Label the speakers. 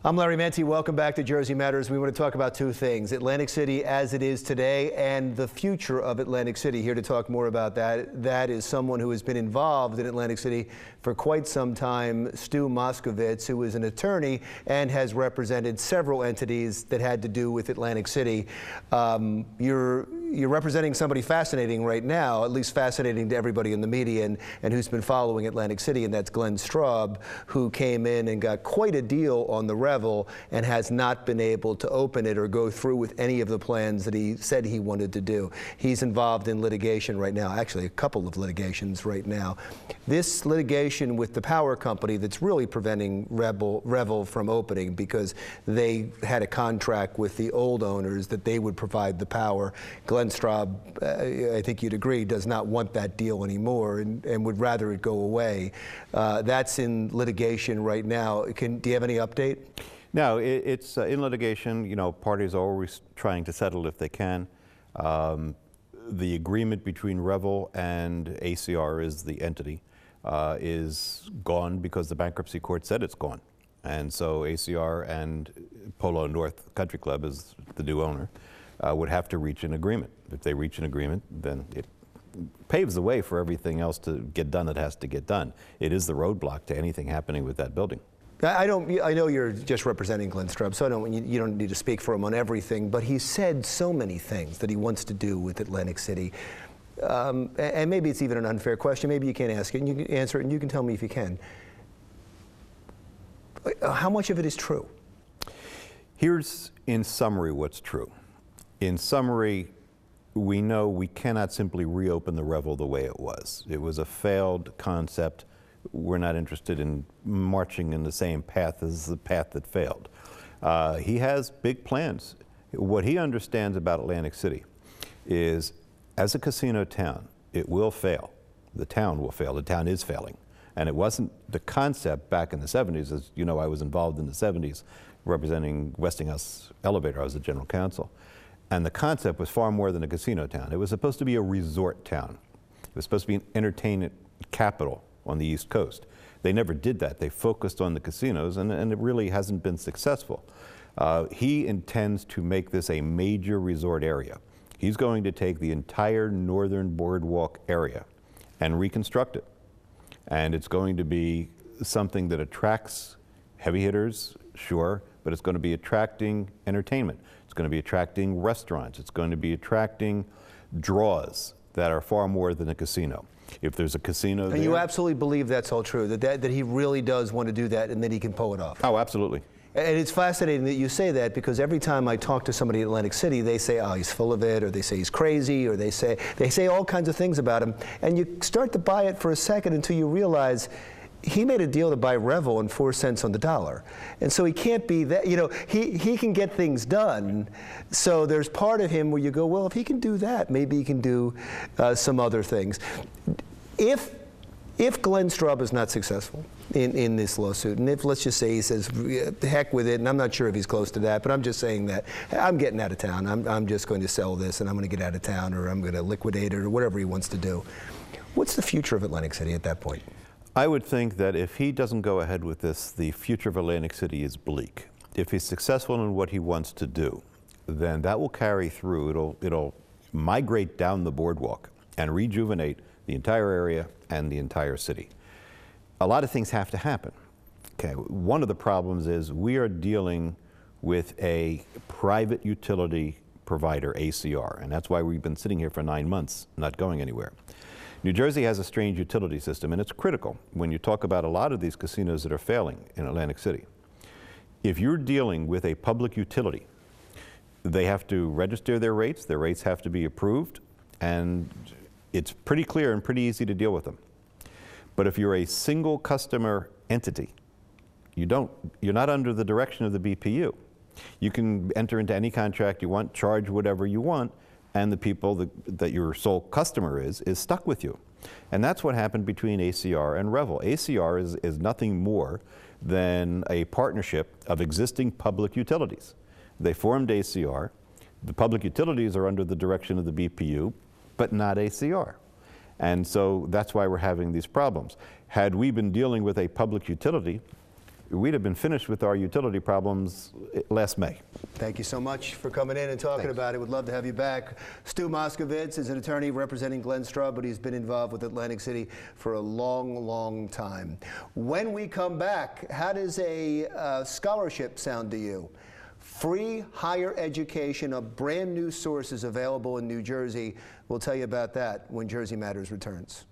Speaker 1: I'm Larry Menti. Welcome back to Jersey Matters. We want to talk about two things: Atlantic City as it is today and the future of Atlantic City. Here to talk more about that is someone who has been involved in Atlantic City for quite some time, Stuart Moskovitz, who is an attorney and has represented several entities that had to do with Atlantic City. You're representing somebody fascinating right now, at least fascinating to everybody in the media and who's been following Atlantic City, and that's Glenn Straub, who came in and got quite a deal on the Revel and has not been able to open it or go through with any of the plans that he said he wanted to do. He's involved in litigation right now, actually a couple of litigations right now. This litigation with the power company that's really preventing Revel from opening because they had a contract with the old owners that they would provide the power. Glenn Straub, I think you'd agree, does not want that deal anymore and would rather it go away. That's in litigation right now. Do you have any update?
Speaker 2: No, it's in litigation. You know, parties are always trying to settle if they can. The agreement between Revel and ACR is the entity is gone because the bankruptcy court said it's gone. And so ACR and Polo North Country Club is the new owner. Would have to reach an agreement. If they reach an agreement, then it paves the way for everything else to get done that has to get done. It is the roadblock to anything happening with that building.
Speaker 1: I know you're just representing Glenn Straub, so you don't need to speak for him on everything, but he said so many things that he wants to do with Atlantic City. And maybe it's even an unfair question. Maybe you can't ask it, and you can answer it, and you can tell me if you can. How much of it is true?
Speaker 2: Here's, in summary, what's true. In summary, we know we cannot simply reopen the Revel the way it was. It was a failed concept. We're not interested in marching in the same path as the path that failed. He has big plans. What he understands about Atlantic City is, as a casino town, it will fail. The town will fail. The town is failing. And it wasn't the concept back in the 70s. As you know, I was involved in the 70s representing Westinghouse Elevator. I was the general counsel. And the concept was far more than a casino town. It was supposed to be a resort town. It was supposed to be an entertainment capital on the East Coast. They never did that. They focused on the casinos, and it really hasn't been successful. He intends to make this a major resort area. He's going to take the entire northern boardwalk area and reconstruct it. And it's going to be something that attracts heavy hitters, sure, but it's going to be attracting entertainment. It's going to be attracting restaurants. It's going to be attracting draws that are far more than a casino. If there's a casino there.
Speaker 1: And you absolutely believe that's all true, that he really does want to do that and that he can pull it off?
Speaker 2: Oh, absolutely.
Speaker 1: And it's fascinating that you say that, because every time I talk to somebody in Atlantic City, they say, oh, he's full of it, or they say he's crazy, or they say all kinds of things about him. And you start to buy it for a second until you realize he made a deal to buy Revel and 4 cents on the dollar. And so he can't be that, you know, he can get things done. So there's part of him where you go, well, if he can do that, maybe he can do some other things. If Glenn Straub is not successful in this lawsuit, and if, let's just say, he says, heck with it, and I'm not sure if he's close to that, but I'm just saying that I'm getting out of town. I'm just going to sell this, and I'm going to get out of town, or I'm going to liquidate it, or whatever he wants to do. What's the future of Atlantic City at that point?
Speaker 2: I would think that if he doesn't go ahead with this, the future of Atlantic City is bleak. If he's successful in what he wants to do, then that will carry through. It'll migrate down the boardwalk and rejuvenate the entire area and the entire city. A lot of things have to happen. Okay, one of the problems is we are dealing with a private utility provider, ACR, and that's why we've been sitting here for 9 months, not going anywhere. New Jersey has a strange utility system, and it's critical when you talk about a lot of these casinos that are failing in Atlantic City. If you're dealing with a public utility, they have to register their rates have to be approved, and it's pretty clear and pretty easy to deal with them. But if you're a single customer entity, you're not under the direction of the BPU. You can enter into any contract you want, charge whatever you want, and the people that your sole customer is stuck with you. And that's what happened between ACR and Revel. ACR is nothing more than a partnership of existing public utilities. They formed ACR. The public utilities are under the direction of the BPU, but not ACR. And so that's why we're having these problems. Had we been dealing with a public utility, we'd have been finished with our utility problems last May.
Speaker 1: Thank you so much for coming in and talking about it. Would love to have you back. Stuart Moskovitz is an attorney representing Glenn Straub, but he's been involved with Atlantic City for a long, long time. When we come back, how does a scholarship sound to you? Free higher education of brand new sources available in New Jersey. We'll tell you about that when Jersey Matters returns.